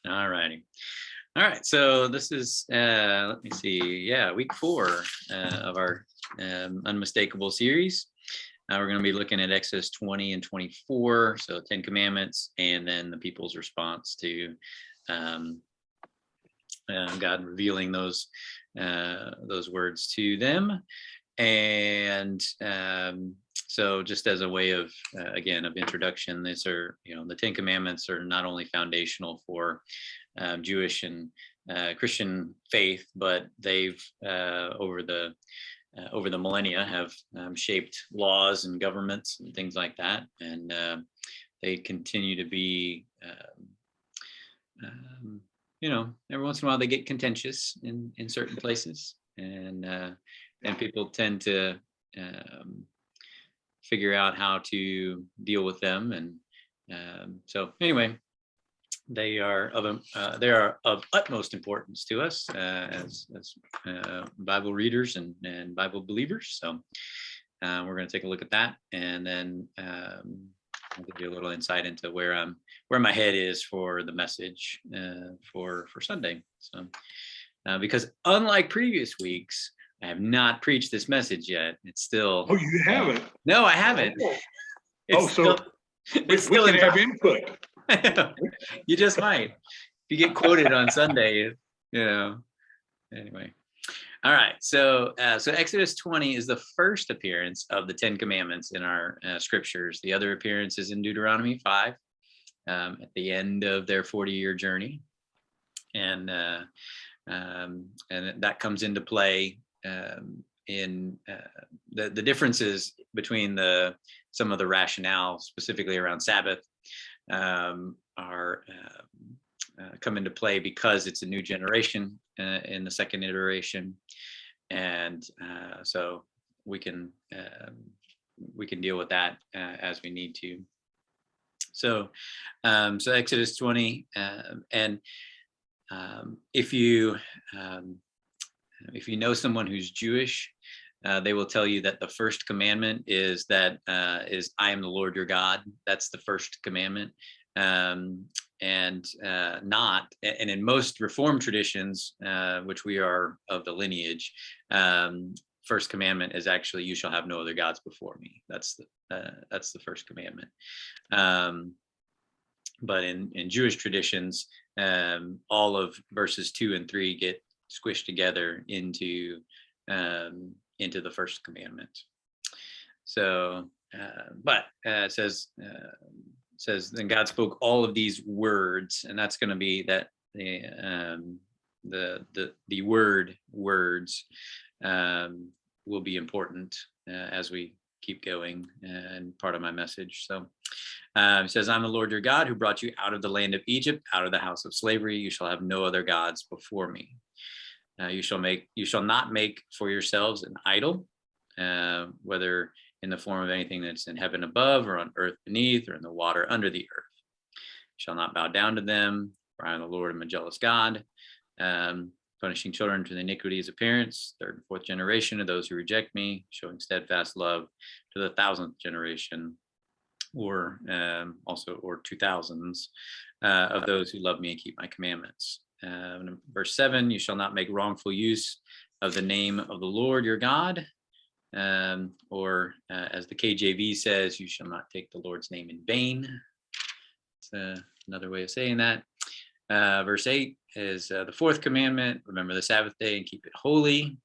All righty. All right. So this is, let me see. Yeah, week 4 of our unmistakable series. We're going to be looking at Exodus 20 and 24. So 10 Commandments, and then the people's response to God revealing those words to them. And so just as a way of, again, of introduction, these are, the 10 Commandments are not only foundational for Jewish and Christian faith, but they've over the millennia have shaped laws and governments and things like that. And they continue to be, every once in a while they get contentious in certain places, and people tend to figure out how to deal with them. And so anyway, they are of utmost importance to us as Bible readers and Bible believers. So we're going to take a look at that, and then I'll give you a little insight into where my head is for the message for Sunday. So because unlike previous weeks, I have not preached this message yet. It's still. Oh, you haven't? No, I haven't. It's we can have input. You just might. If you get quoted on Sunday, Anyway. All right. So Exodus 20 is the first appearance of the 10 Commandments in our scriptures. The other appearance is in Deuteronomy 5 at the end of their 40-year journey. And that comes into play in the differences between some of the rationale, specifically around Sabbath, are come into play because it's a new generation in the second iteration, and so we can deal with that as we need to. So Exodus 20, and if you know someone who's Jewish, they will tell you that the first commandment is I am the Lord your God. That's the first commandment. And in most Reformed traditions, which we are of the lineage, first commandment is actually, you shall have no other gods before me. That's the first commandment. But in Jewish traditions, all of verses 2 and 3 get squished together into the first commandment. So, but it says, then God spoke all of these words, and that's going to be that the word words will be important as we keep going, and part of my message. So it says, I'm the Lord your God who brought you out of the land of Egypt, out of the house of slavery. You shall have no other gods before me. You shall not make for yourselves an idol, whether in the form of anything that's in heaven above, or on earth beneath, or in the water under the earth. You shall not bow down to them, for I am the Lord, am a jealous God, punishing children for the iniquities of parents, third and fourth generation of those who reject me, showing steadfast love to the 1,000th generation, or 2000s of those who love me and keep my commandments. Verse 7, you shall not make wrongful use of the name of the Lord your God, or as the KJV says, you shall not take the Lord's name in vain. It's another way of saying that. Verse 8 is the fourth commandment, remember the Sabbath day and keep it holy.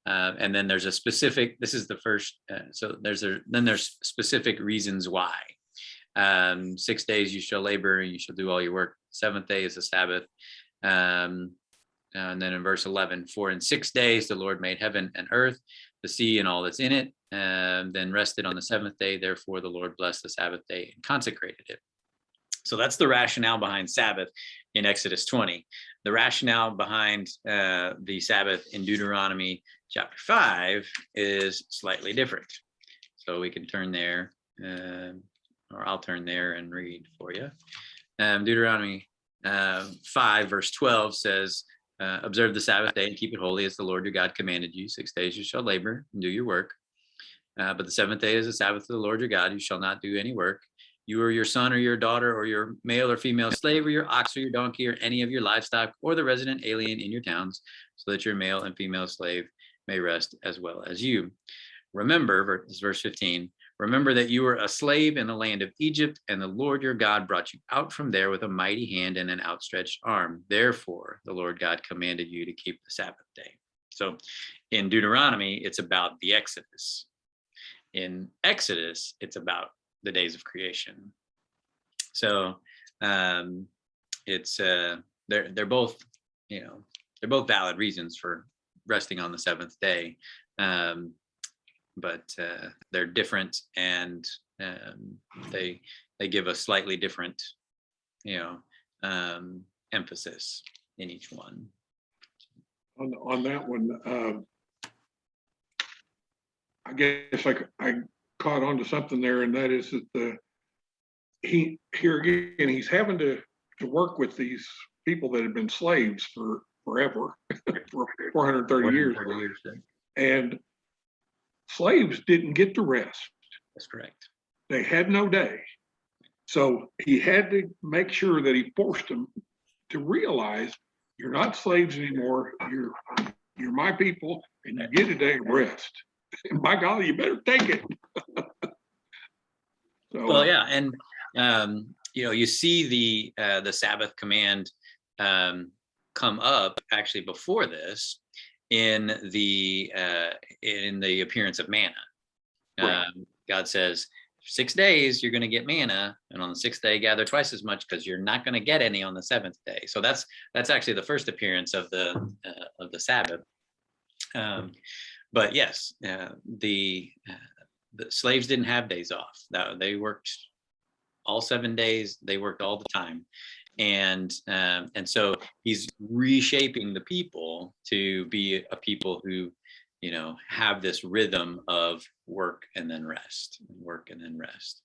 And then there's a specific, this is the first, so there's specific reasons why. 6 days you shall labor, you shall do all your work. 7th day is the Sabbath. And then in verse 11, for in 6 days the Lord made heaven and earth, the sea and all that's in it, and then rested on the 7th day. Therefore the Lord blessed the Sabbath day and consecrated it. So that's the rationale behind Sabbath in Exodus 20. The rationale behind the Sabbath in Deuteronomy chapter 5 is slightly different. So we can turn there, or I'll turn there and read for you. Deuteronomy 5 verse 12 says, observe the Sabbath day and keep it holy as the Lord your God commanded you. 6 days you shall labor and do your work. But the 7th day is the Sabbath of the Lord your God. You shall not do any work, you or your son or your daughter or your male or female slave or your ox or your donkey or any of your livestock or the resident alien in your towns, so that your male and female slave may rest as well as you. Remember, this is verse 15, remember that you were a slave in the land of Egypt, and the Lord your God brought you out from there with a mighty hand and an outstretched arm. Therefore, the Lord God commanded you to keep the Sabbath day. So in Deuteronomy, it's about the Exodus. In Exodus, it's about the days of creation. So it's they're both, they're both valid reasons for resting on the seventh day. But they're different, and they give a slightly different, emphasis in each one. On that one, I guess I caught on to something there, and that is that here again he's having to work with these people that have been slaves for forever, for 430 years, and slaves didn't get to rest. That's correct. They had no day. So he had to make sure that he forced them to realize, you're not slaves anymore. You're my people, and you get a day of rest. And by golly, you better take it. So, well, yeah, and you see the Sabbath command come up actually before this in the appearance of manna. Right. God says, 6 days you're going to get manna, and on the sixth day gather twice as much, because you're not going to get any on the seventh day. So that's actually the first appearance of the Sabbath. But yes, the slaves didn't have days off. They worked all 7 days. They worked all the time. And so he's reshaping the people to be a people who, have this rhythm of work and then rest, work and then rest.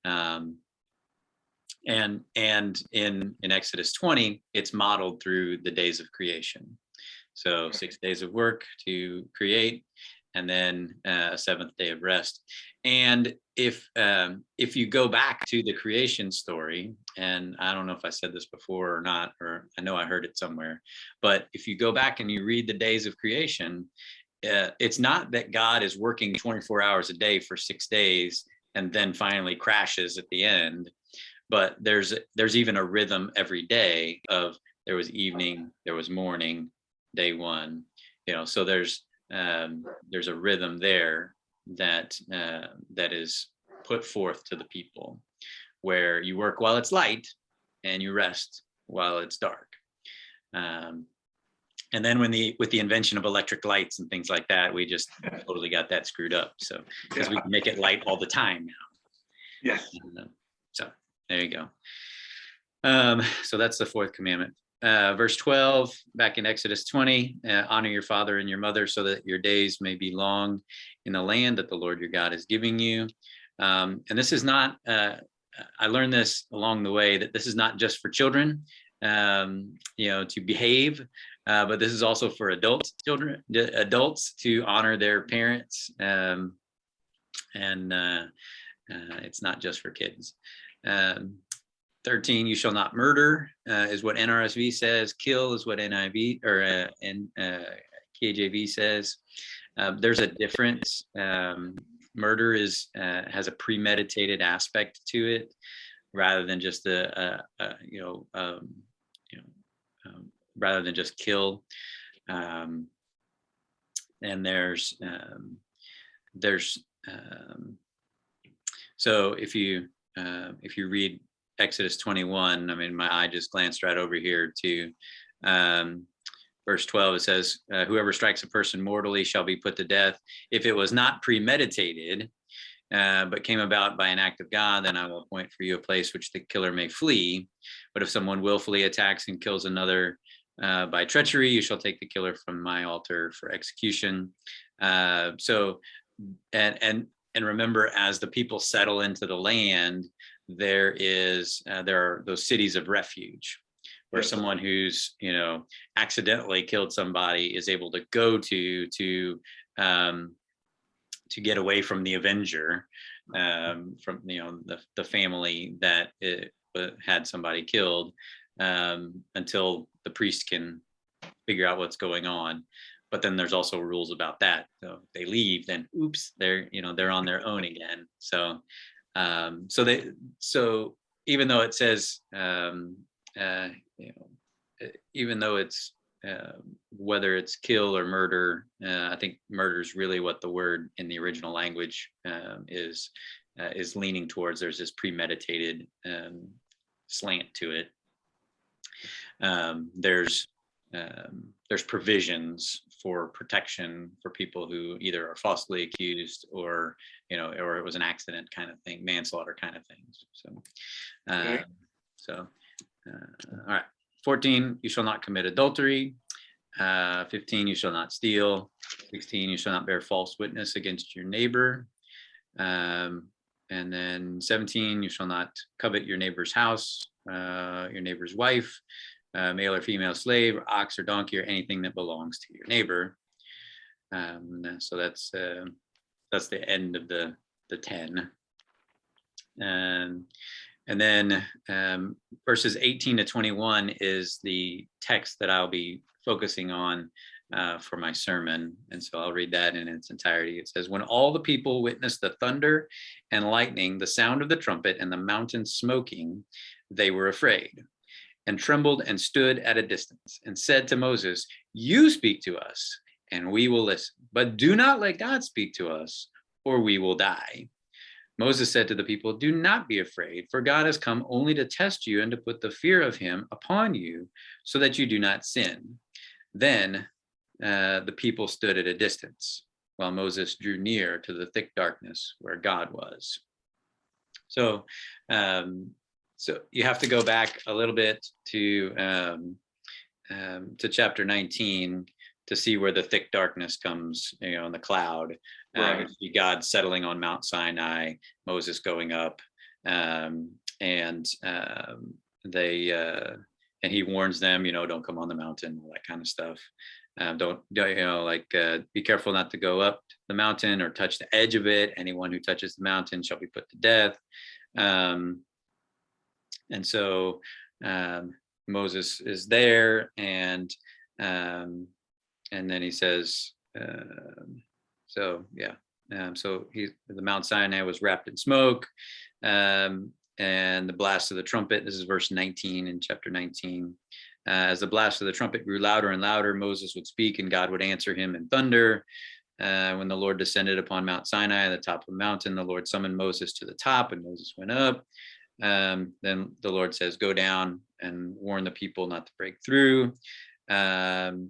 And in Exodus 20, it's modeled through the days of creation. So 6 days of work to create, and then a seventh day of rest. And if you go back to the creation story, and I don't know if I said this before or not, or I know I heard it somewhere, but if you go back and you read the days of creation, it's not that God is working 24 hours a day for 6 days and then finally crashes at the end, but there's even a rhythm every day of, there was evening, there was morning, day one, so there's a rhythm there that is put forth to the people, where you work while it's light and you rest while it's dark. And then with the invention of electric lights and things like that, we just totally got that screwed up. So because we can make it light all the time now. Yes. So there you go. So that's the fourth commandment. Verse 12, back in Exodus 20, honor your father and your mother, so that your days may be long in the land that the Lord your God is giving you. And this is not, I learned this along the way, that this is not just for children, to behave, but this is also for adults to honor their parents. And it's not just for kids. 13, you shall not murder, is what NRSV says. Kill is what NIV or KJV says. There's a difference. Murder has a premeditated aspect to it, rather than just rather than just kill. And so if you read Exodus 21, I mean, my eye just glanced right over here to verse 12. It says, whoever strikes a person mortally shall be put to death. If it was not premeditated, but came about by an act of God, then I will appoint for you a place which the killer may flee. But if someone willfully attacks and kills another by treachery, you shall take the killer from my altar for execution. So remember, as the people settle into the land, there are those cities of refuge, where someone who's accidentally killed somebody is able to go to get away from the avenger, from the family that had somebody killed, until the priest can figure out what's going on. But then there's also rules about that. So if they leave, then oops, they're on their own again. So so even though it says even though it's whether it's kill or murder, I think murder is really what the word in the original language is leaning towards. There's this premeditated slant to it. There's provisions for protection for people who either are falsely accused or or it was an accident kind of thing, manslaughter kind of things. So, Okay. all right. 14, you shall not commit adultery. 15, you shall not steal. 16, you shall not bear false witness against your neighbor. And then 17, you shall not covet your neighbor's house, your neighbor's wife, male or female slave, or ox or donkey, or anything that belongs to your neighbor. So that's the end of the 10. And then verses 18 to 21 is the text that I'll be focusing on for my sermon. And so I'll read that in its entirety. It says, when all the people witnessed the thunder and lightning, the sound of the trumpet, and the mountain smoking, they were afraid and trembled and stood at a distance and said to Moses, you speak to us and we will listen, but do not let God speak to us or we will die. Moses said to the people, do not be afraid, for God has come only to test you and to put the fear of him upon you so that you do not sin. Then the people stood at a distance while Moses drew near to the thick darkness where God was. So you have to go back a little bit to chapter 19 to see where the thick darkness comes, in the cloud. Right. God settling on Mount Sinai, Moses going up, and he warns them, don't come on the mountain, all that kind of stuff. Be careful not to go up the mountain or touch the edge of it. Anyone who touches the mountain shall be put to death. And so Moses is there, and then he says, so the Mount Sinai was wrapped in smoke, and the blast of the trumpet. This is verse 19 in chapter 19. As the blast of the trumpet grew louder and louder, Moses would speak, and God would answer him in thunder. When the Lord descended upon Mount Sinai at the top of the mountain, the Lord summoned Moses to the top, and Moses went up. Then the Lord says, go down and warn the people not to break through. And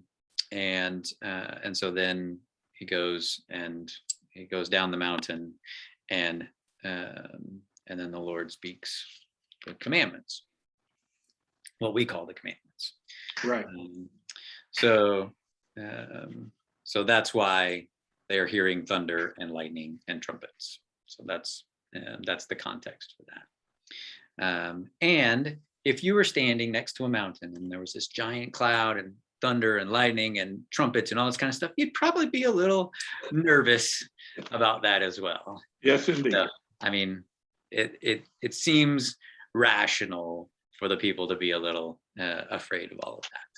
so then he goes down the mountain, and then the Lord speaks the commandments, what we call the commandments. Right. So that's why they are hearing thunder and lightning and trumpets. So that's the context for that. And if you were standing next to a mountain and there was this giant cloud and thunder and lightning and trumpets and all this kind of stuff, you'd probably be a little nervous about that as well. Yes, indeed. So, I mean, it seems rational for the people to be a little afraid of all of that.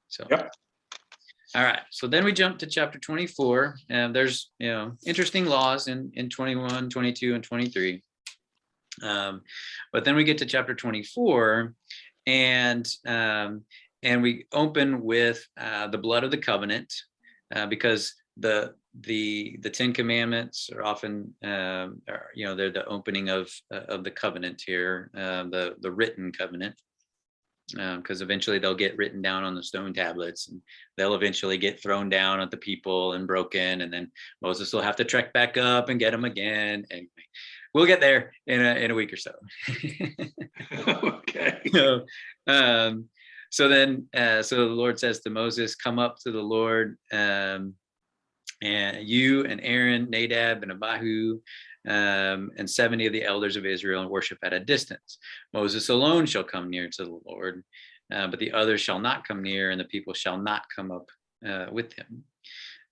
So, yep. All right. So then we jump to chapter 24, and there's interesting laws in 21, 22, and 23. But then we get to chapter 24, and we open with the blood of the covenant, because the 10 commandments are often they're the opening of the covenant here, the written covenant, because eventually they'll get written down on the stone tablets, and they'll eventually get thrown down at the people and broken, and then Moses will have to trek back up and get them again. Anyway, we'll get there in a week or so. Okay. So the Lord says to Moses, come up to the Lord, and you and Aaron, Nadab and Abihu, and 70 of the elders of Israel, and worship at a distance. Moses alone shall come near to the Lord, but the others shall not come near, and the people shall not come up with him.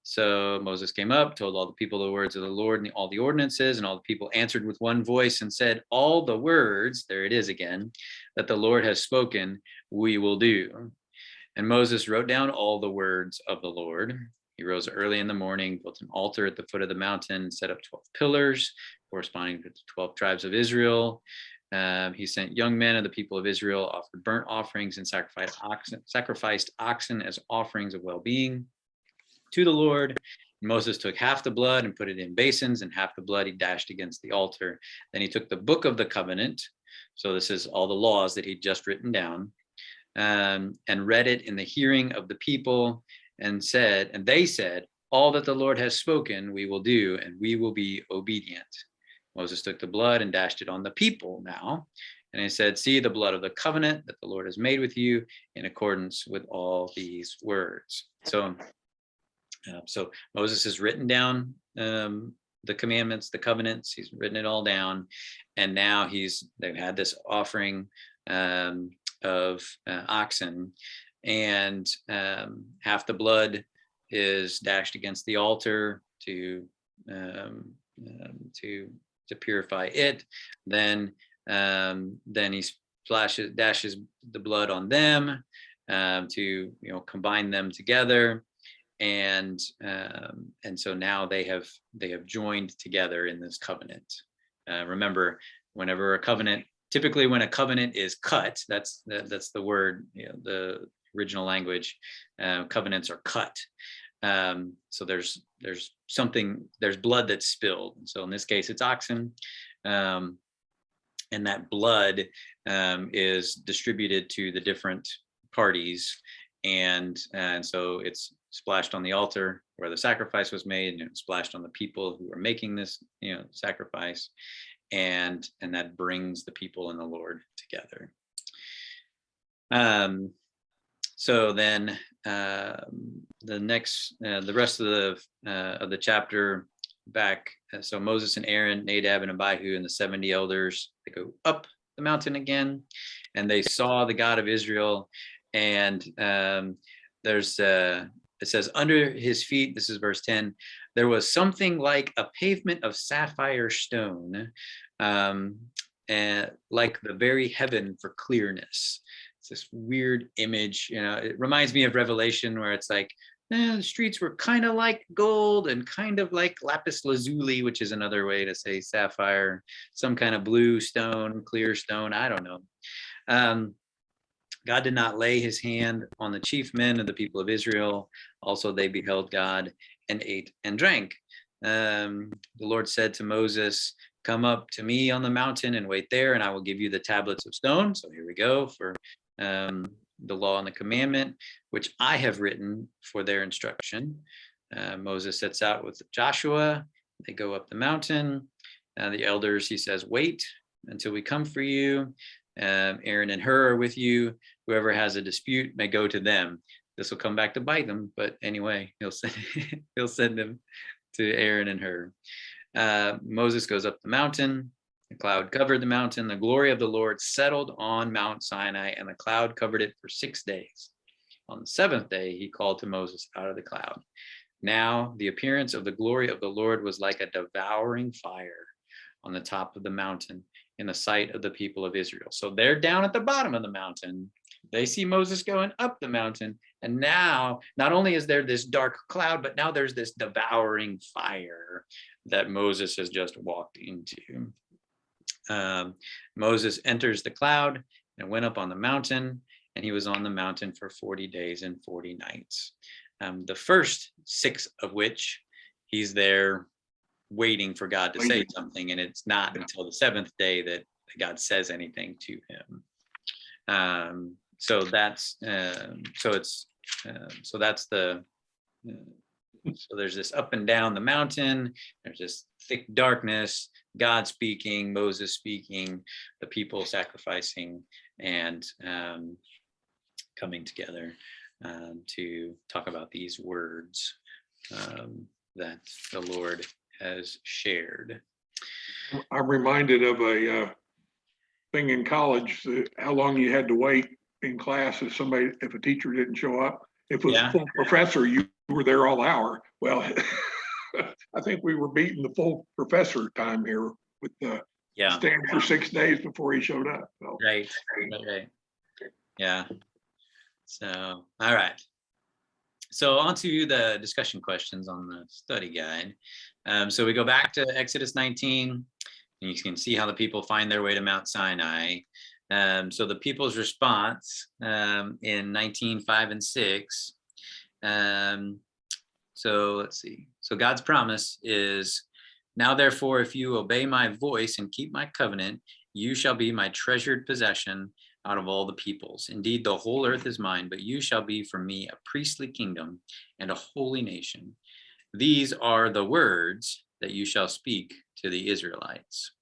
So Moses came up, told all the people the words of the Lord and all the ordinances, and all the people answered with one voice and said, all the words, there it is again, that the Lord has spoken, we will do. And Moses wrote down all the words of the Lord. He rose early in the morning, built an altar at the foot of the mountain, set up 12 pillars corresponding to the 12 tribes of Israel. He sent young men of the people of Israel, offered burnt offerings, and sacrificed oxen as offerings of well-being to the Lord. Moses took half the blood and put it in basins, and half the blood he dashed against the altar. Then he took the book of the covenant. So this is all the laws that he'd just written down, and read it in the hearing of the people, and they said, all that the Lord has spoken, we will do, and we will be obedient. Moses took the blood and dashed it on the people now. And he said, see the blood of the covenant that the Lord has made with you in accordance with all these words. So Moses has written down the commandments, the covenants. He's written it all down, and now they've had this offering of oxen, and half the blood is dashed against the altar to purify it. Then he dashes the blood on them to combine them together. And so now they have joined together in this covenant. Remember, typically when a covenant is cut, that's the word, the original language, covenants are cut. So there's blood that's spilled. So in this case, it's oxen, and that blood is distributed to the different parties, and so it's splashed on the altar where the sacrifice was made, and splashed on the people who are making this sacrifice, and that brings the people and the Lord together. So then the rest of the chapter back. So Moses and Aaron, Nadab and Abihu, and the 70 elders, they go up the mountain again, and they saw the God of Israel. And it says, under his feet, this is verse 10, there was something like a pavement of sapphire stone, and like the very heaven for clearness. It's this weird image, it reminds me of Revelation, where it's like, the streets were kind of like gold and kind of like lapis lazuli, which is another way to say sapphire, some kind of blue stone, clear stone, I don't know. God did not lay his hand on the chief men of the people of Israel. Also, they beheld God and ate and drank. The Lord said to Moses, come up to me on the mountain and wait there, and I will give you the tablets of stone. So here we go for the law and the commandment, which I have written for their instruction. Moses sets out with Joshua. They go up the mountain. The elders, he says, wait until we come for you. Aaron and Hur are with you. Whoever has a dispute may go to them. This will come back to bite them, but anyway, he'll send them to Aaron and Hur. Moses goes up the mountain. The cloud covered the mountain. The glory of the Lord settled on Mount Sinai, and the cloud covered it for 6 days. On the 7th day, he called to Moses out of the cloud. Now the appearance of the glory of the Lord was like a devouring fire on the top of the mountain in the sight of the people of Israel. So they're down at the bottom of the mountain. They see Moses going up the mountain. And now, not only is there this dark cloud, but now there's this devouring fire that Moses has just walked into. Moses enters the cloud and went up on the mountain, and he was on the mountain for 40 days and 40 nights. The first 6 of which he's there waiting for God to say something, and it's not until the 7th day that God says anything to him. So there's this up and down the mountain. There's this thick darkness, God speaking, Moses speaking, the people sacrificing, and coming together to talk about these words that the Lord has shared. I'm reminded of a thing in college, how long you had to wait in class if a teacher didn't show up. If it was a full professor, you were there all hour. Well, I think we were beating the full professor time here with Yeah. staying for 6 days before he showed up. So, Right. Right. Yeah. So, all right. So on to the discussion questions on the study guide. So we go back to Exodus 19, and you can see how the people find their way to Mount Sinai. So the people's response in 19:5 and 6. So let's see. So God's promise is, now therefore, if you obey my voice and keep my covenant, you shall be my treasured possession out of all the peoples. Indeed, the whole earth is mine, but you shall be for me a priestly kingdom and a holy nation. These are the words that you shall speak to the Israelites.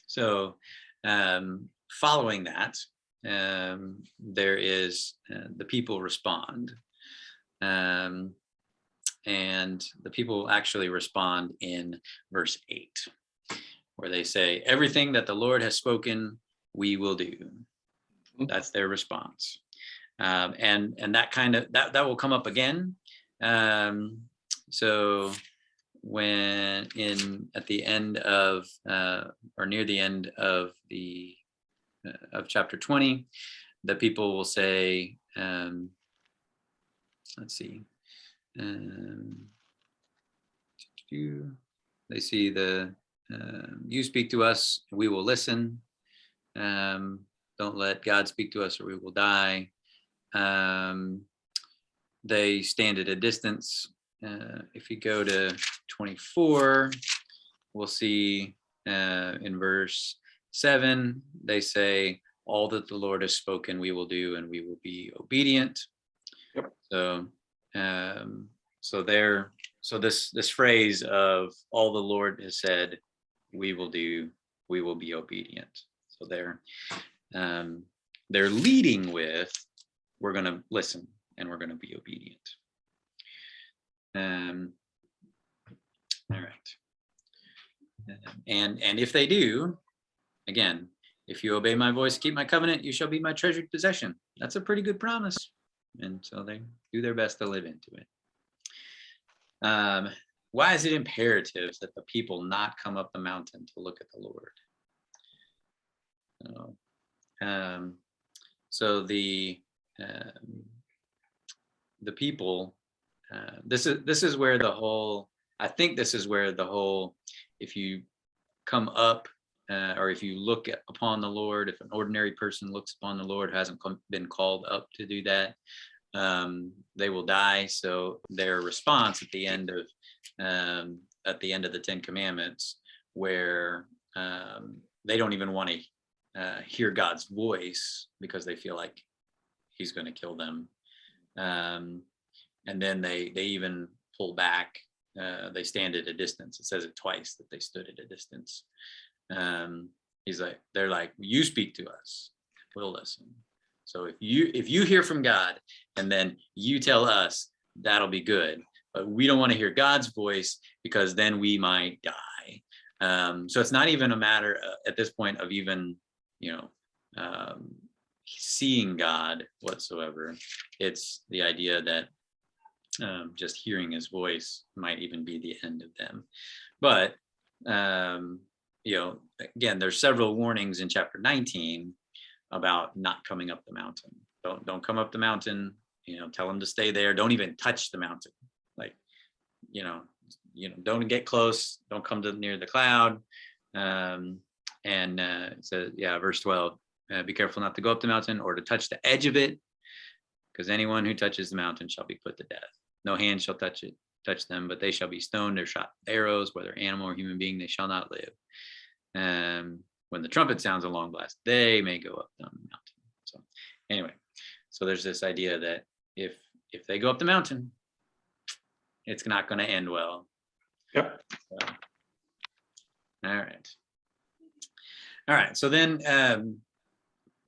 So following that, there is the people respond. And the people actually respond in verse 8, where they say, everything that the Lord has spoken, we will do. That's their response. And that kind of, that will come up again. So when at the end of, or near the end of of chapter 20, the people will say, let's see, they see you speak to us, we will listen. Don't let God speak to us or we will die. They stand at a distance. If you go to 24, we'll see in verse 7, they say, all that the Lord has spoken, we will do, and we will be obedient. Yep. So this phrase of all the Lord has said, we will do, we will be obedient. So they're leading with, we're going to listen and we're going to be obedient. All right. And if they do, again, if you obey my voice, keep my covenant, you shall be my treasured possession. That's a pretty good promise. And so they do their best to live into it. Why is it imperative that the people not come up the mountain to look at the Lord? So the people, this is where the whole, I think this is where the whole, if you come up or if you look upon the Lord, if an ordinary person looks upon the Lord who hasn't been called up to do that, they will die. So their response at the end of the Ten Commandments, where they don't even want to hear God's voice because they feel like he's going to kill them. And then they even pull back. They stand at a distance. It says it twice that they stood at a distance. They're like, you speak to us, we'll listen. So if you hear from God and then you tell us, that'll be good. But we don't want to hear God's voice because then we might die. So it's not even a matter at this point of even, seeing God whatsoever. It's the idea that just hearing his voice might even be the end of them. But, again, there's several warnings in chapter 19 about not coming up the mountain. Don't come up the mountain, tell them to stay there. Don't even touch the mountain. Like, don't get close. Don't come near the cloud. So verse 12, be careful not to go up the mountain or to touch the edge of it, because anyone who touches the mountain shall be put to death. No hand shall touch them, but they shall be stoned or shot with arrows, whether animal or human being, they shall not live. When the trumpet sounds a long blast, they may go up the mountain. So anyway, so there's this idea that if they go up the mountain, it's not going to end well. Yep. So, all right. So then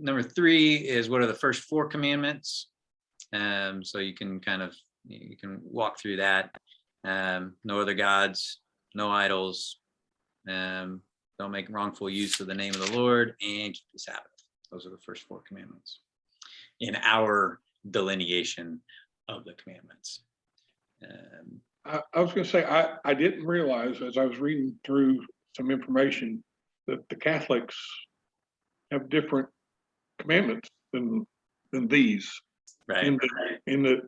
number 3 is, what are the first 4 commandments? So you can walk through that. No other gods, no idols, don't make wrongful use of the name of the Lord, and keep the Sabbath. Those are the first 4 commandments in our delineation of the commandments. I was going to say, I didn't realize as I was reading through some information that the Catholics have different commandments than these. right. In the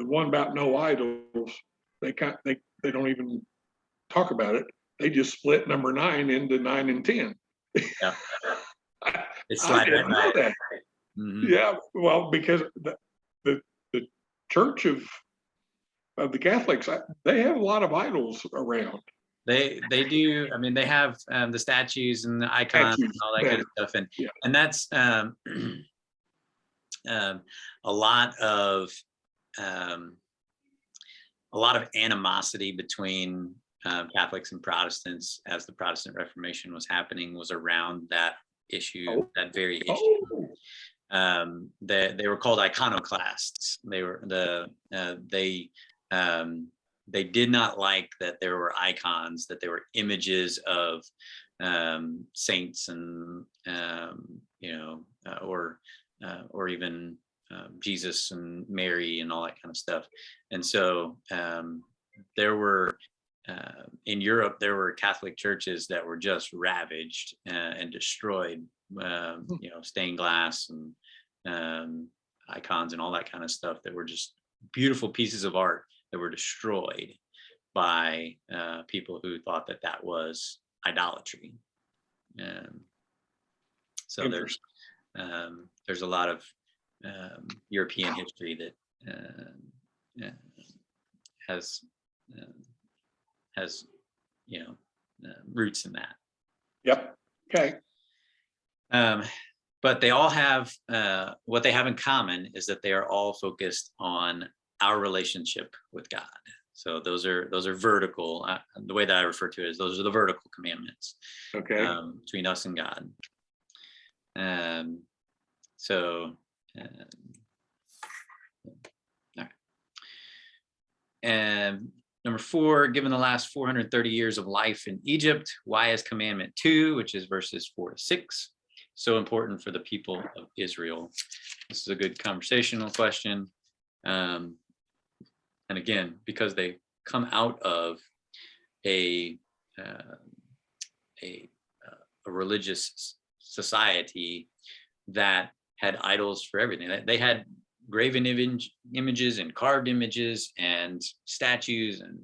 one about no idols, they don't even talk about it. They just split number 9 into 9 and 10. Yeah. It's I slide didn't right know by. that. Mhm. Yeah, well, because the church of the Catholics, they have a lot of idols around. They do. I mean, they have the statues and the icons and Statues, all that kind better. of stuff, Yeah. and that's um, a lot of um, a lot of animosity between Catholics and Protestants as the Protestant Reformation was happening was around that issue, Oh. that very issue. Oh, They were called iconoclasts. They did not like that there were icons, that there were images of saints and or even Jesus and Mary and all that kind of stuff. And so there were in Europe, there were Catholic churches that were just ravaged and destroyed. Stained glass and icons and all that kind of stuff that were just beautiful pieces of art that were destroyed by people who thought that that was idolatry. So there's a lot of European history that has roots in that. yep. Okay. But they all have what they have in common is that they are all focused on our relationship with God. So those are vertical. The way that I refer to it is those are the vertical commandments Okay. between us and God. So, all right. And number 4, given the last 430 years of life in Egypt, why is commandment 2, which is verses 4 to 6, so important for the people of Israel? This is a good conversational question. And again, because they come out of a religious society that had idols for everything. They had graven images and carved images and statues and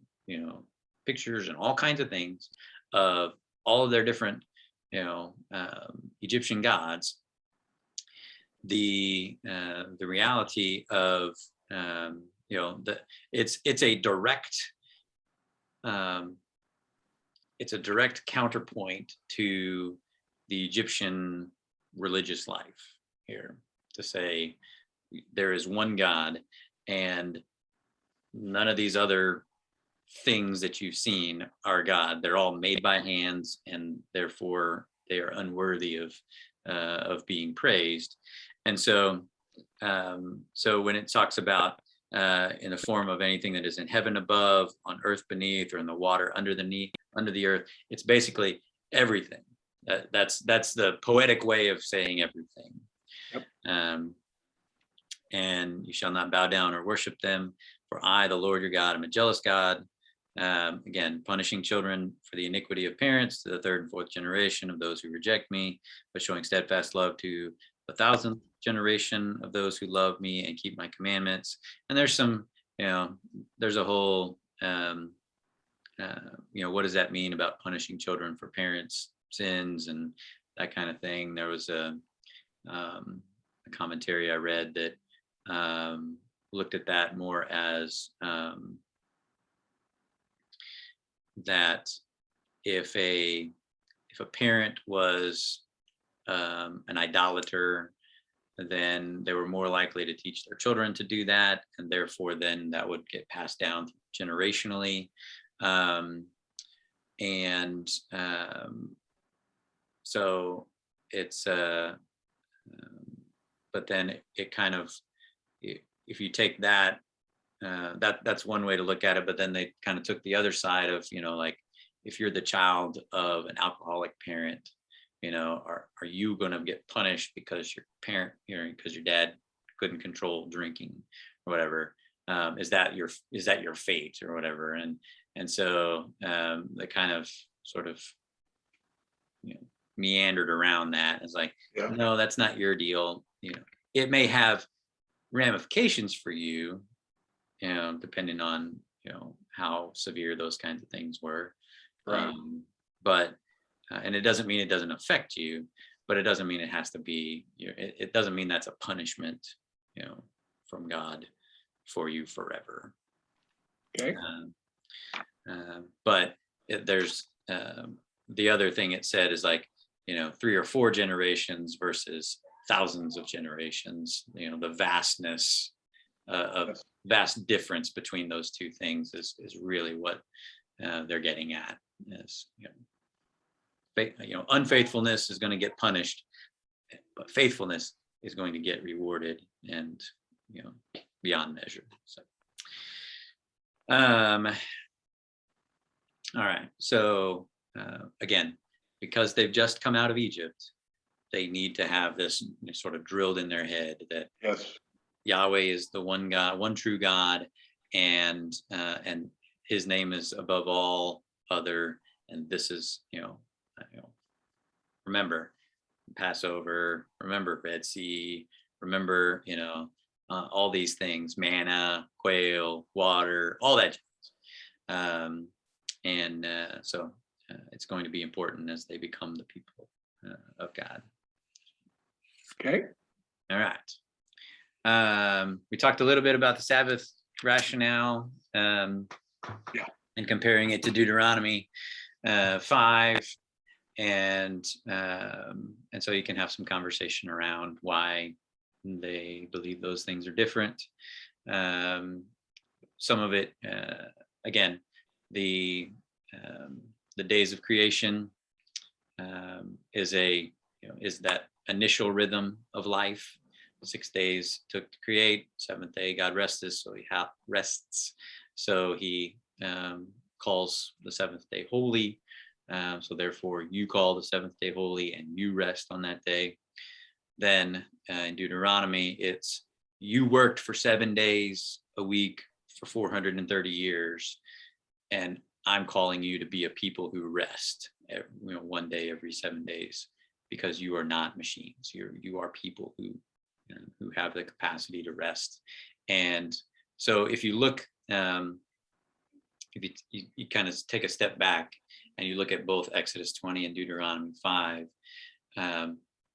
pictures and all kinds of things of all of their different Egyptian gods. The reality of it's a direct counterpoint to the Egyptian religious life here, to say there is one God and none of these other things that you've seen are God. They're all made by hands and therefore they are unworthy of being praised. And so when it talks about in the form of anything that is in heaven above, on earth beneath, or in the water under the earth, it's basically everything. That's the poetic way of saying everything. Yep. And you shall not bow down or worship them, for I, the Lord your God, am a jealous God. Again, punishing children for the iniquity of parents to the 3rd and 4th generation of those who reject me, but showing steadfast love to the 1,000th generation of those who love me and keep my commandments. And there's some, there's a whole, what does that mean about punishing children for parents' sins and that kind of thing. There was a commentary I read that looked at that more as that if a parent was an idolater, then they were more likely to teach their children to do that, and therefore then that would get passed down generationally. So it's but then it kind of, if you take that, that's one way to look at it, but then they kind of took the other side of, like if you're the child of an alcoholic parent, are you going to get punished because your parent, because your dad couldn't control drinking or whatever? is that your fate or whatever? And so they kind of sort of, meandered around that. It's like, Yeah. no, that's not your deal. It may have ramifications for you, depending on, how severe those kinds of things were. Right. But and it doesn't mean it doesn't affect you, but it doesn't mean it has to be, it doesn't mean that's a punishment, from God for you forever. Okay. But there's the other thing it said is like, 3 or 4 generations versus thousands of generations. The vastness of Yes. vast difference between those two things is really what they're getting at. Is unfaithfulness is going to get punished, but faithfulness is going to get rewarded, and beyond measure. So all right, so again, because they've just come out of Egypt, they need to have this sort of drilled in their head that Yes. Yahweh is the one God, one true God, and His name is above all other. And this is, remember Passover, remember Red Sea, remember, all these things: manna, quail, water, all that. So it's going to be important as they become the people of God. Okay. All right. We talked a little bit about the Sabbath rationale, and comparing it to Deuteronomy 5, and so you can have some conversation around why they believe those things are different. Some of it, again, the days of creation is that initial rhythm of life. 6 days took to create, 7th day God rested, so He rests. So He calls the 7th day holy. So therefore, you call the 7th day holy, and you rest on that day. Then in Deuteronomy, it's you worked for 7 days a week for 430 years, and I'm calling you to be a people who rest, 1 day every 7 days, because you are not machines. You are people who have the capacity to rest. And so if you look, if you kind of take a step back and you look at both Exodus 20 and Deuteronomy 5,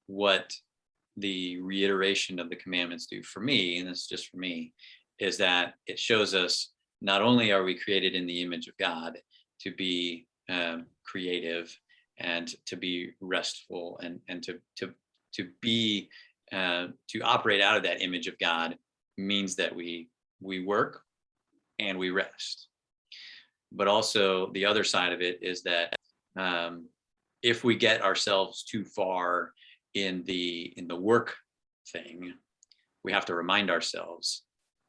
what the reiteration of the commandments do for me, and this is just for me, is that it shows us not only are we created in the image of God to be creative and to be restful, and to be to operate out of that image of God means that we work and we rest. But also the other side of it is that if we get ourselves too far in the work thing, we have to remind ourselves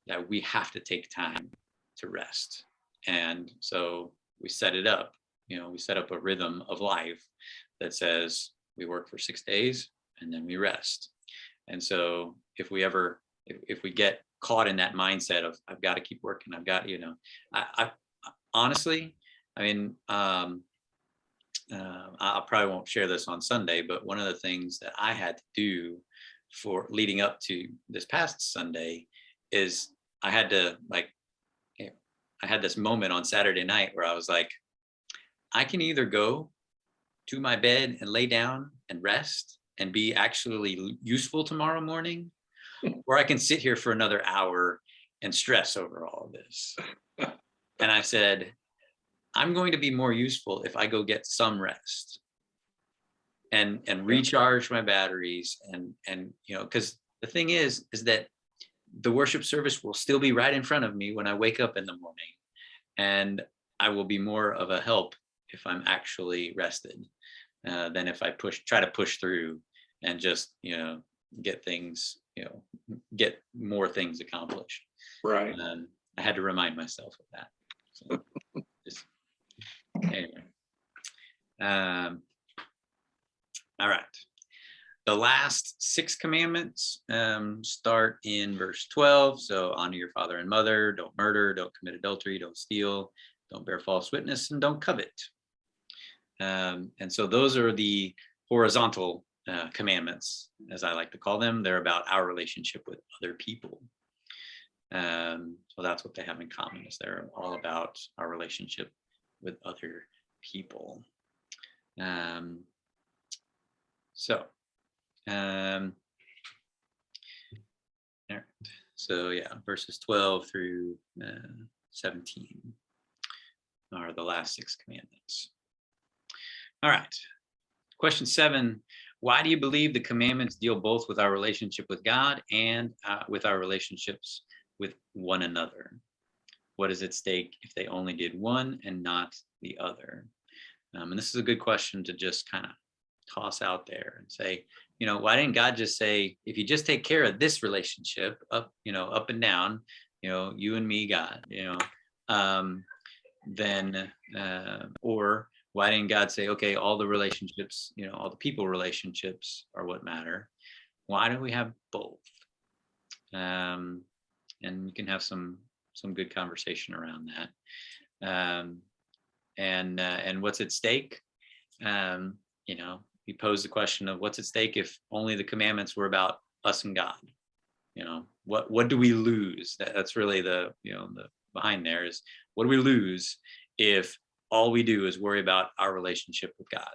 that we have to take time to rest. And so we set it up, we set up a rhythm of life that says we work for 6 days and then we rest. And so if we get caught in that mindset of I've got to keep working, I've got, I honestly, I mean, I probably won't share this on Sunday, but one of the things that I had to do for leading up to this past Sunday is I had this moment on Saturday night where I was like, I can either go to my bed and lay down and rest and be actually useful tomorrow morning, or I can sit here for another hour and stress over all of this. And I said, I'm going to be more useful if I go get some rest and recharge my batteries, and because the thing is that the worship service will still be right in front of me when I wake up in the morning, and I will be more of a help if I'm actually rested than if I try to push through and just get things, get more things accomplished. Right. I had to remind myself of that. So just anyway. All right. The last 6 commandments start in verse 12. So honor your father and mother, don't murder, don't commit adultery, don't steal, don't bear false witness, and don't covet. And so those are the horizontal commandments, as I like to call them. They're about our relationship with other people. So that's what they have in common, is they're all about our relationship with other people. So yeah, verses 12 through 17 are the last 6 commandments. All right. Question 7, why do you believe the commandments deal both with our relationship with God and with our relationships with one another? What is at stake if they only did one and not the other? And this is a good question to just kind of toss out there and say, why didn't God just say, if you just take care of this relationship up and down, you and me, God, then, or why didn't God say, okay, all the relationships, all the people relationships are what matter? Why do we have both? And you can have some good conversation around that. And what's at stake? We pose the question of what's at stake if only the commandments were about us and God. What do we lose? That's really the behind there is, what do we lose if all we do is worry about our relationship with God?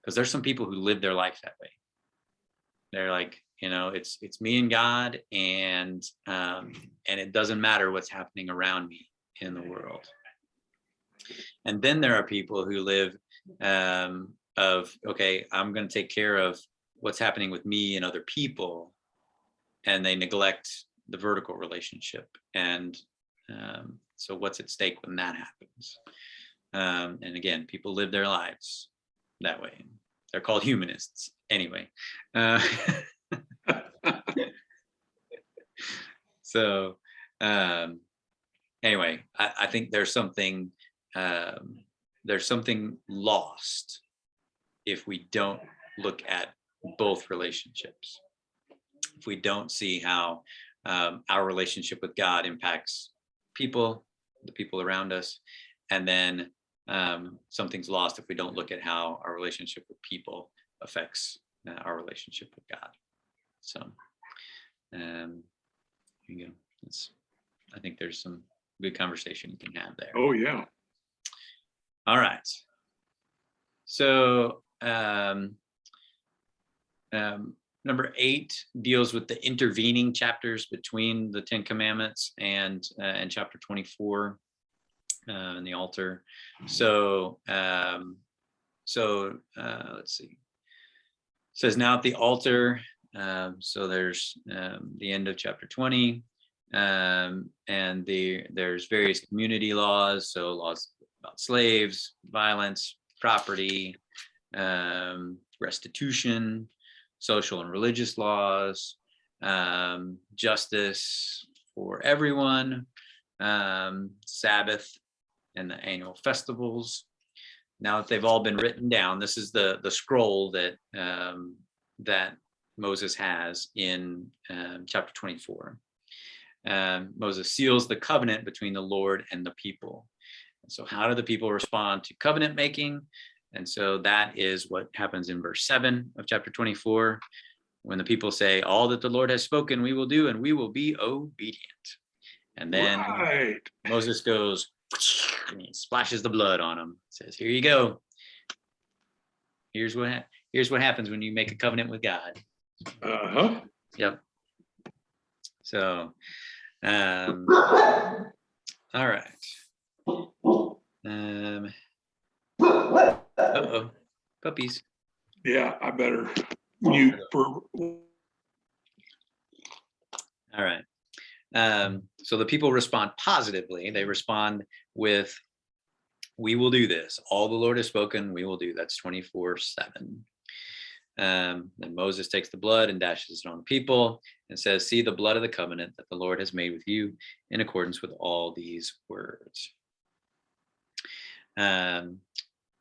Because there's some people who live their life that way. They're like, it's me and God, and it doesn't matter what's happening around me in the world. And then there are people who live okay, I'm going to take care of what's happening with me and other people, and they neglect the vertical relationship. And so what's at stake when that happens? And again, people live their lives that way. They're called humanists anyway. So anyway, I think there's something lost if we don't look at both relationships. If we don't see how our relationship with God impacts the people around us, and then something's lost if we don't look at how our relationship with people affects our relationship with God. So here you go. I think there's some good conversation you can have there. Oh yeah. All right. So number 8 deals with the intervening chapters between the 10 commandments and chapter 24 and the altar. So let's see. It says now at the altar. So there's the end of chapter 20, and there's various community laws. So laws about slaves, violence, property, restitution, social and religious laws, justice for everyone, Sabbath, and the annual festivals. Now that they've all been written down, this is the scroll that Moses has in chapter 24. Moses seals the covenant between the Lord and the people. And so how do the people respond to covenant making? And so that is what happens in verse 7 of chapter 24, when the people say, all that the Lord has spoken, we will do, and we will be obedient. And then Moses goes, and he splashes the blood on them. Says, here you go. Here's what happens when you make a covenant with God. Uh-huh. Yep. So, all right. Uh-oh, puppies. Yeah, I better mute for. All right. So the people respond positively. They respond with, we will do this. All the Lord has spoken, we will do. That's 24/7. Then Moses takes the blood and dashes it on the people and says, see the blood of the covenant that the Lord has made with you in accordance with all these words.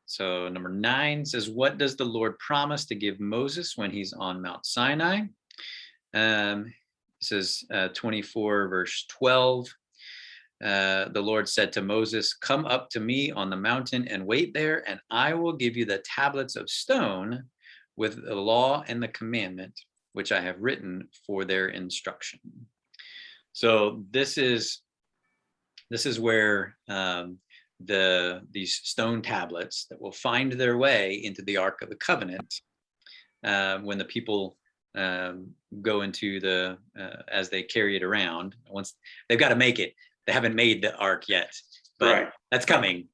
So number 9 says, what does the Lord promise to give Moses when he's on Mount Sinai? It says 24 verse 12. The Lord said to Moses, come up to me on the mountain and wait there, and I will give you the tablets of stone with the law and the commandment, which I have written for their instruction. So this is where these stone tablets that will find their way into the Ark of the Covenant when the people go into the as they carry it around. Once they've got to make it, they haven't made the Ark yet, but Right. that's coming.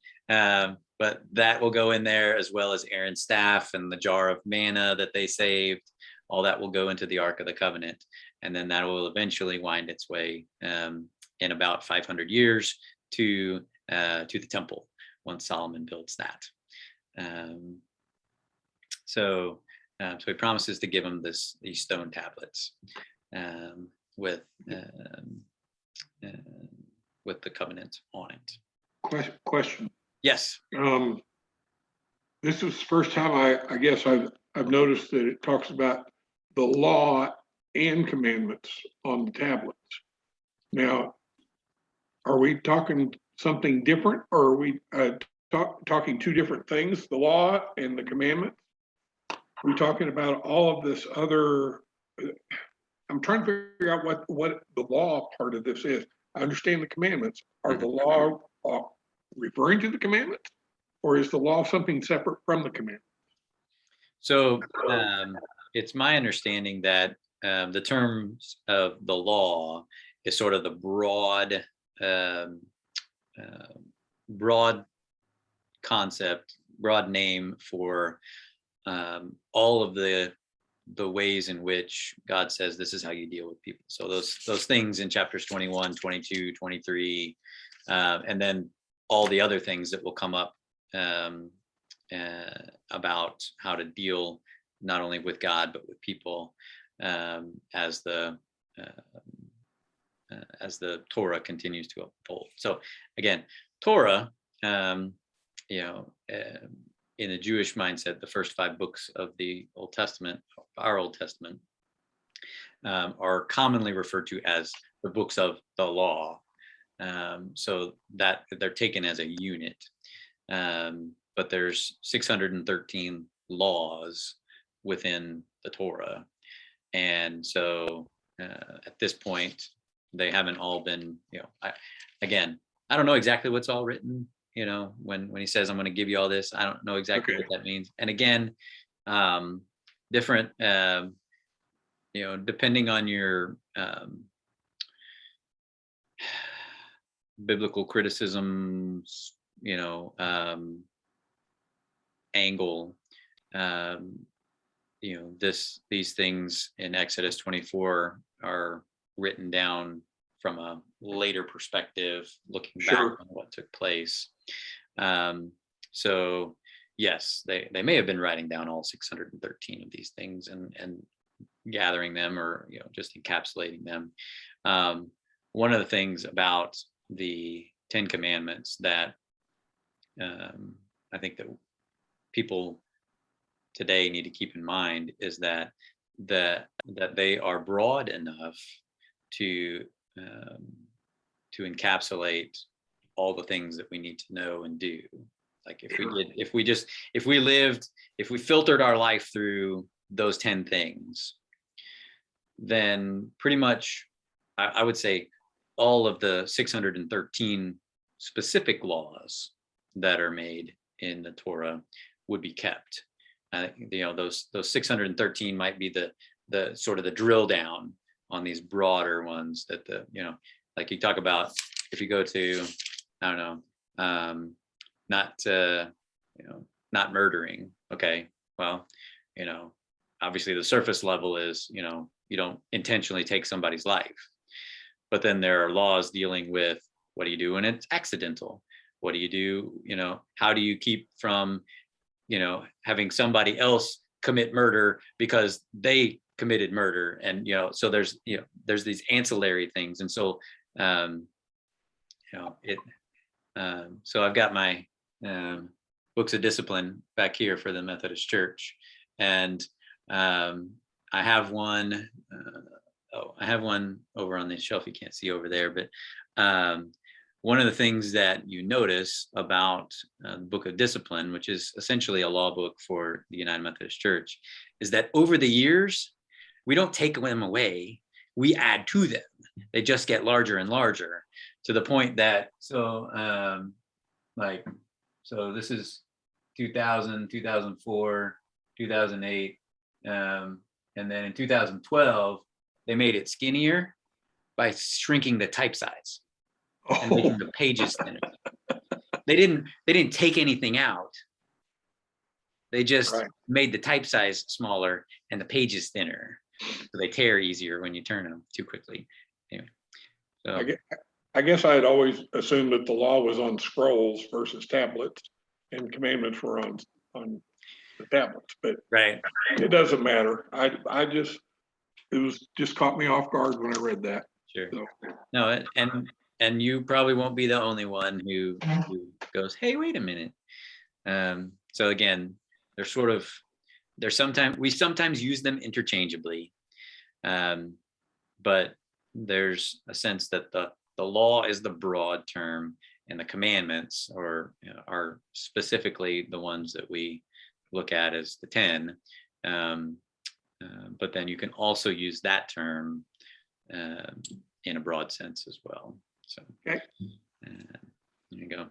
But that will go in there, as well as Aaron's staff and the jar of manna that they saved. All that will go into the Ark of the Covenant, and then that will eventually wind its way in about 500 years to the temple once Solomon builds that. So he promises to give him these stone tablets with the covenant on it. Question. Yes. This is the first time I guess I've noticed that it talks about the law and commandments on the tablets. Now, are we talking something different, or are we talking two different things, the law and the commandments? Are we talking about all of this other? I'm trying to figure out what the law part of this is. I understand the commandments. Are the law referring to the commandments, or is the law something separate from the commandments? So it's my understanding that the terms of the law is sort of the broad concept, broad name for all of the ways in which God says this is how you deal with people. So those things in chapters 21, 22, 23, and then all the other things that will come up about how to deal not only with God but with people as the Torah continues to unfold. So again, Torah, in the Jewish mindset, the first 5 books of the Old Testament, our Old Testament, are commonly referred to as the books of the law. So that they're taken as a unit. But there's 613 laws within the Torah. And so at this point, they haven't all been, I don't know exactly what's all written, when he says, I'm going to give you all this, I don't know exactly what that means. And again, different, depending on your biblical criticisms, angle, these things in Exodus 24 are written down from a later perspective, looking back on what took place. So yes, they may have been writing down all 613 of these things and gathering them, or just encapsulating them. One of the things about the 10 Commandments that I think that people today need to keep in mind is that they are broad enough to encapsulate all the things that we need to know and do. Like if we filtered our life through those 10 things, then pretty much I would say all of the 613 specific laws that are made in the Torah would be kept. Those 613 might be the sort of the drill down on these broader ones that like you talk about, if you go to, I don't know, not murdering. Okay, well, obviously the surface level is, you don't intentionally take somebody's life, but then there are laws dealing with what do you do when it's accidental? What do you do? How do you keep from, having somebody else commit murder because they committed murder? And, so there's these ancillary things. And so, so I've got my books of discipline back here for the Methodist Church, and I have one. I have one over on the shelf you can't see over there, but one of the things that you notice about the Book of Discipline, which is essentially a law book for the United Methodist Church, is that over the years, we don't take them away, we add to them. They just get larger and larger, to the point that, so this is 2000, 2004, 2008, and then in 2012, they made it skinnier by shrinking the type size and making the pages thinner. They didn't take anything out. They just made the type size smaller and the pages thinner, so they tear easier when you turn them too quickly. Anyway, so I guess I had always assumed that the law was on scrolls versus tablets, and commandments were on the tablets, but right. it doesn't matter. It was just caught me off guard when I read that. Sure. So. No, and you probably won't be the only one who goes, hey, wait a minute. So again, we sometimes use them interchangeably, but there's a sense that the law is the broad term, and the commandments are specifically the ones that we look at as the 10. But then you can also use that term in a broad sense as well. So there you go.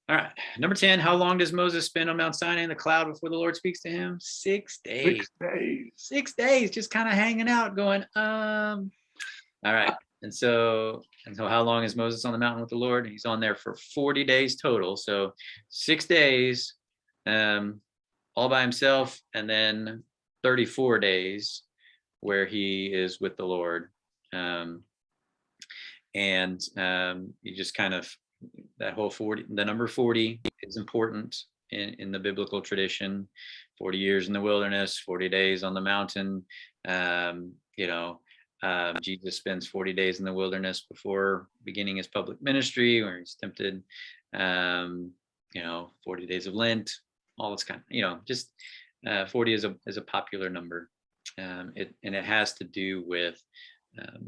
All right, number 10. How long does Moses spend on Mount Sinai in the cloud before the Lord speaks to him? 6 days. 6 days. 6 days, just kind of hanging out, going, All right. And so how long is Moses on the mountain with the Lord? He's on there for 40 days total. So 6 days all by himself, and then 34 days where he is with the Lord. You just kind of, that whole 40, the number 40 is important in the biblical tradition. 40 years in the wilderness, 40 days on the mountain. Jesus spends 40 days in the wilderness before beginning his public ministry, where he's tempted. 40 days of Lent, all this kind of, just 40 is a popular number. It has to do with, at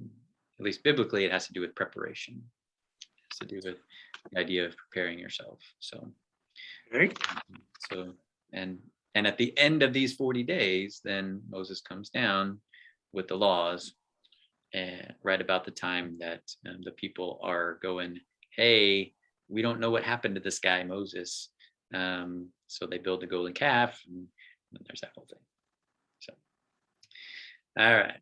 least biblically, it has to do with preparation. It has to do with the idea of preparing yourself. So, and at the end of these 40 days, then Moses comes down with the laws, right about the time that the people are going, hey, we don't know what happened to this guy Moses. So they build a golden calf, and there's that whole thing. So, all right.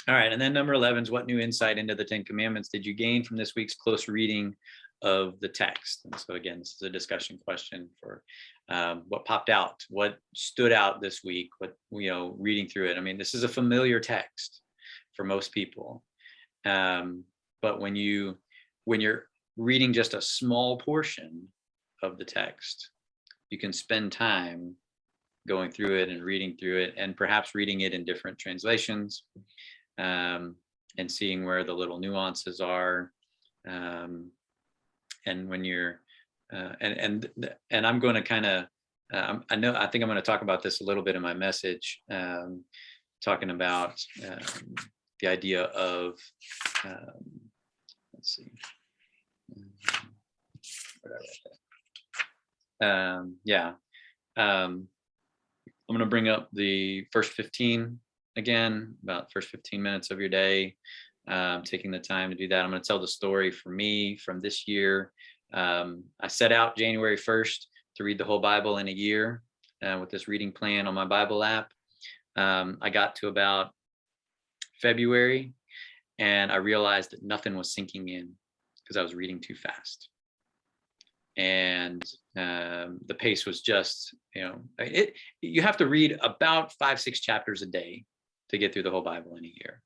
And then number 11 is, what new insight into the 10 Commandments did you gain from this week's close reading of the text? And so again, this is a discussion question for what popped out, what stood out this week, what, reading through it. I mean, this is a familiar text for most people. But when you're reading just a small portion of the text, you can spend time going through it and reading through it, and perhaps reading it in different translations, and seeing where the little nuances are. And when you're and I'm going to kind of I think I'm going to talk about this a little bit in my message, talking about the idea of let's see, I'm going to bring up the first 15 again, about first 15 minutes of your day, taking the time to do that. I'm going to tell the story for me from this year. I set out January 1st to read the whole Bible in a year with this reading plan on my Bible app. I got to about February, and I realized that nothing was sinking in because I was reading too fast. And the pace was just, you have to read about 5-6 chapters a day to get through the whole Bible in a year.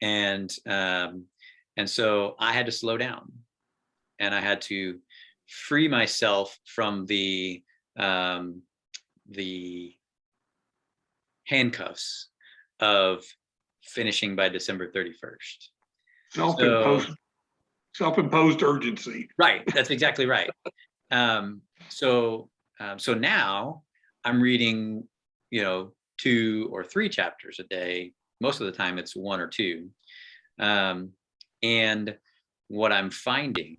And so I had to slow down, and I had to free myself from the handcuffs of finishing by December 31st. self-imposed urgency. Right. That's exactly right. So now I'm reading, 2 or 3 chapters a day. Most of the time it's 1 or 2. And what I'm finding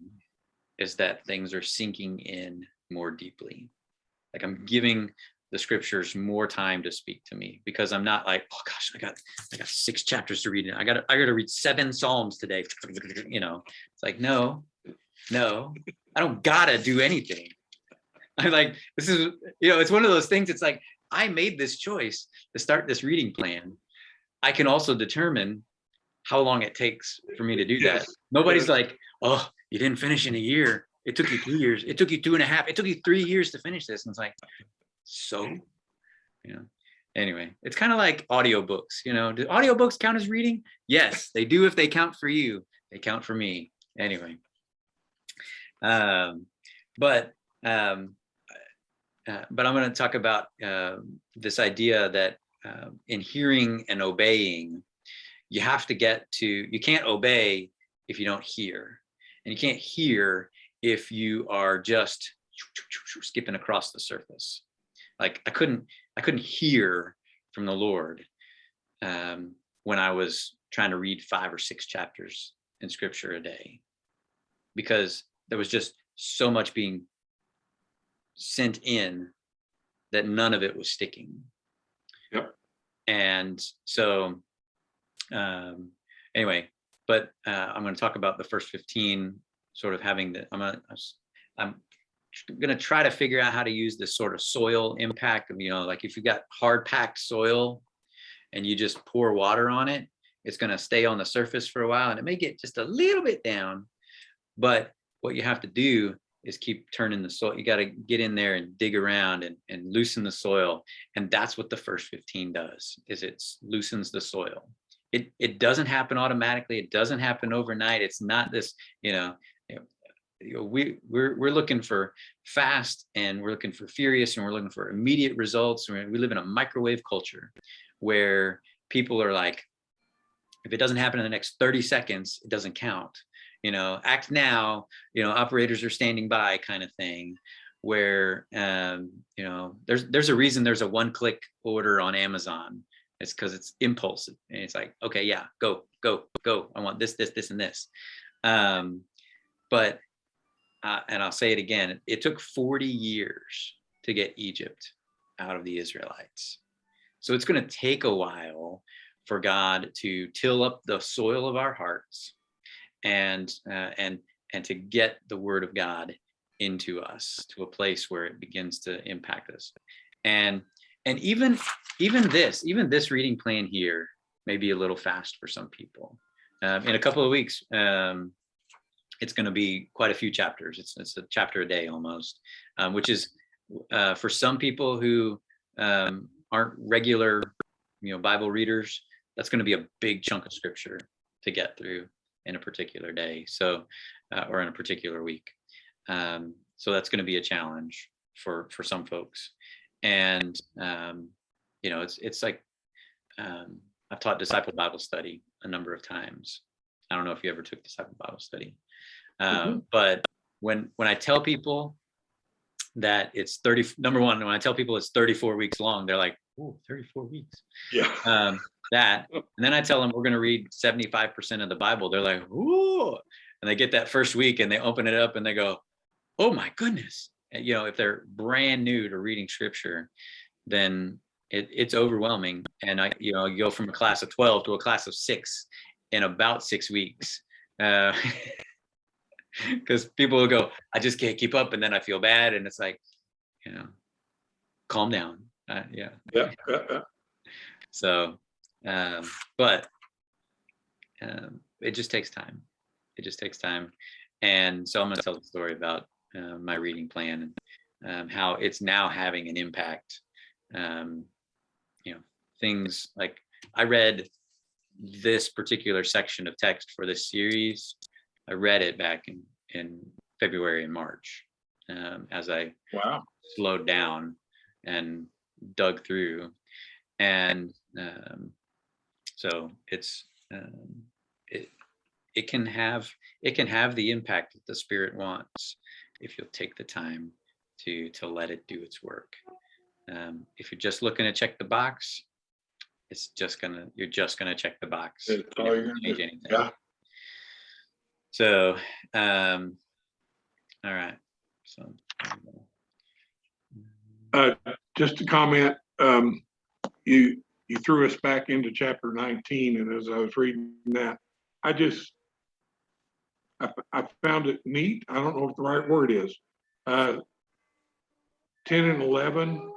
is that things are sinking in more deeply. Like I'm giving the scriptures more time to speak to me, because I'm not like, oh gosh, I got 6 chapters to read. I got to read 7 Psalms today. It's like, no, I don't gotta do anything. I'm like, this is, it's one of those things. It's like, I made this choice to start this reading plan. I can also determine how long it takes for me to do that. Yes. Nobody's like, oh, you didn't finish in a year. It took you 2 years. It took you 2.5. It took you 3 years to finish this. And it's like, so, anyway, it's kind of like audiobooks. Do audiobooks count as reading? Yes, they do. If they count for you, they count for me. Anyway. But I'm going to talk about this idea that in hearing and obeying, you have to you can't obey if you don't hear, and you can't hear if you are just skipping across the surface. Like I couldn't hear from the Lord when I was trying to read 5 or 6 chapters in scripture a day, because there was just so much being sent in that none of it was sticking. Yep. And so anyway, but I'm going to talk about the first 15, sort of having the, I'm going to try to figure out how to use this sort of soil impact of, like if you got hard packed soil and you just pour water on it, it's going to stay on the surface for a while, and it may get just a little bit down. But what you have to do is keep turning the soil. You got to get in there and dig around and loosen the soil. And that's what the first 15 does, is it loosens the soil. It doesn't happen automatically. It doesn't happen overnight. It's not this, we're looking for fast, and we're looking for furious, and we're looking for immediate results. We live in a microwave culture where people are like, if it doesn't happen in the next 30 seconds, it doesn't count. Act now, operators are standing by kind of thing, where, there's a reason there's a 1-click order on Amazon. It's because it's impulse. And it's like, okay, yeah, go. I want this, and this. But, and I'll say it again, it took 40 years to get Egypt out of the Israelites. So it's going to take a while for God to till up the soil of our hearts and to get the word of God into us, to a place where it begins to impact us. And even this reading plan here may be a little fast for some people. In a couple of weeks, it's going to be quite a few chapters. It's a chapter a day almost, which is for some people who aren't regular, Bible readers, that's going to be a big chunk of scripture to get through in a particular day. So, or in a particular week. So that's going to be a challenge for some folks. And, it's like, I've taught disciple Bible study a number of times. I don't know if you ever took disciple Bible study. But when I tell people that it's number one, when I tell people it's 34 weeks long, they're like, oh, 34 weeks. Yeah. And then I tell them we're going to read 75% of the Bible. They're like, ooh, and they get that first week and they open it up and they go, oh my goodness. And, if they're brand new to reading scripture, then it's overwhelming. And you go from a class of 12 to a class of 6 in about 6 weeks. Because people will go, I just can't keep up. And then I feel bad. And it's like, calm down. Yeah. So, but it just takes time. And so I'm going to tell the story about my reading plan and how it's now having an impact. Things like I read this particular section of text for this series. I read it back in February and March as I slowed down and dug through. And so it can have the impact that the Spirit wants if you'll take the time to let it do its work. If you're just looking to check the box, you're just gonna check the box. That's all It you're won't gonna change do. anything. Yeah. So, all right. So, Just to comment, you threw us back into chapter 19, and as I was reading that, I found it neat. I don't know what the right word is. 10 and 11.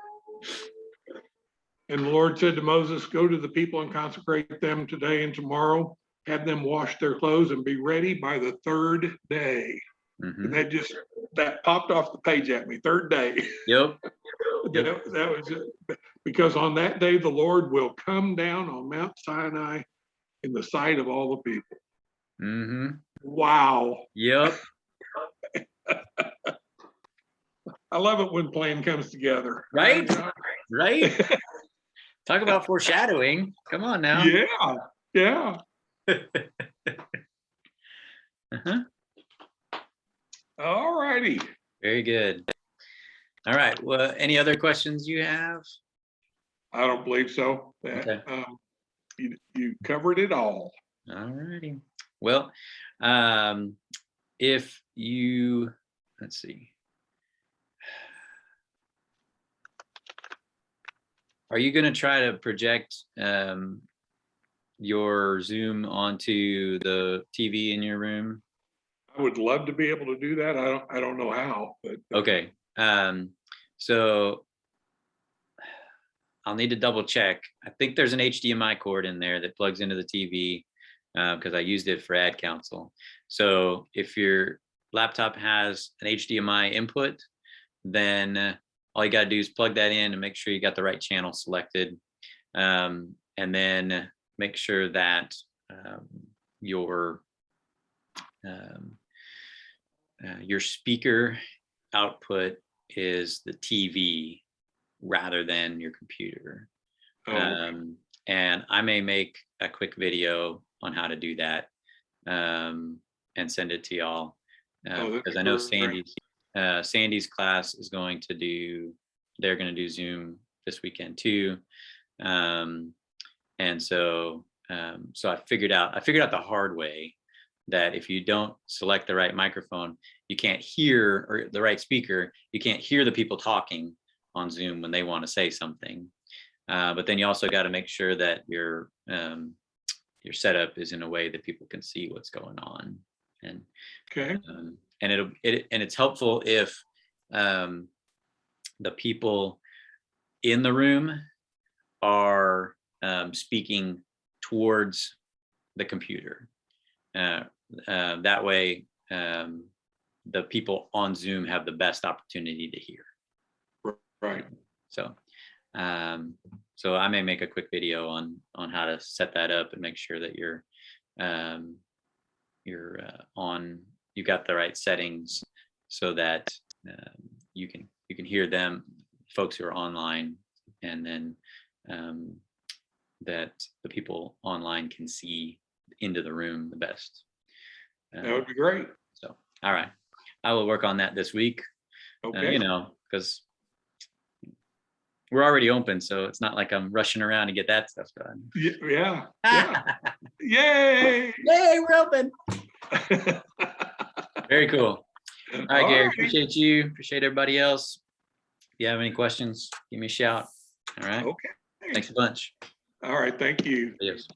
And the Lord said to Moses, "Go to the people and consecrate them today and tomorrow. Have them wash their clothes and be ready by the third day." mhm. And that popped off the page at me. Third day. Yep. That was it. Because on that day, the Lord will come down on Mount Sinai in the sight of all the people. Mm-hmm. Wow. Yep. I love it when plan comes together. Right? Right? Talk about foreshadowing. Come on now. Yeah. Yeah. Uh-huh. All righty. Very good. All right. Well, any other questions you have? I don't believe so. Okay. You covered it all. All righty. Well, if you, let's see. Are you going to try to project your Zoom onto the TV in your room? I would love to be able to do that. I don't know how, but Okay. So I'll need to double check. I think there's an HDMI cord in there that plugs into the TV because I used it for ad council. So if your laptop has an HDMI input, then all you got to do is plug that in and make sure you got the right channel selected. And then make sure that your speaker output is the TV rather than your computer. And I may make a quick video on how to do that and send it to y'all because I know Sandy's class is going to do, they're going to do Zoom this weekend too. And so I figured out the hard way that if you don't select the right microphone, you can't hear, or the right speaker, you can't hear the people talking on Zoom when they want to say something. But then you also got to make sure that your setup is in a way that people can see what's going on. And okay. And it's helpful if the people in the room are speaking towards the computer. That way, the people on Zoom have the best opportunity to hear. Right. So I may make a quick video on how to set that up and make sure that you've got the right settings so that you can hear them, folks who are online, and then that the people online can see into the room the best. That would be great. So, all right, I will work on that this week. Okay. Because we're already open, so it's not like I'm rushing around to get that stuff done. Yeah. Yay! Yay, we're open. Very cool. All right, Gary, appreciate you. Appreciate everybody else. If you have any questions, give me a shout. All right. Okay. Thanks a bunch. All right. Thank you. Yes.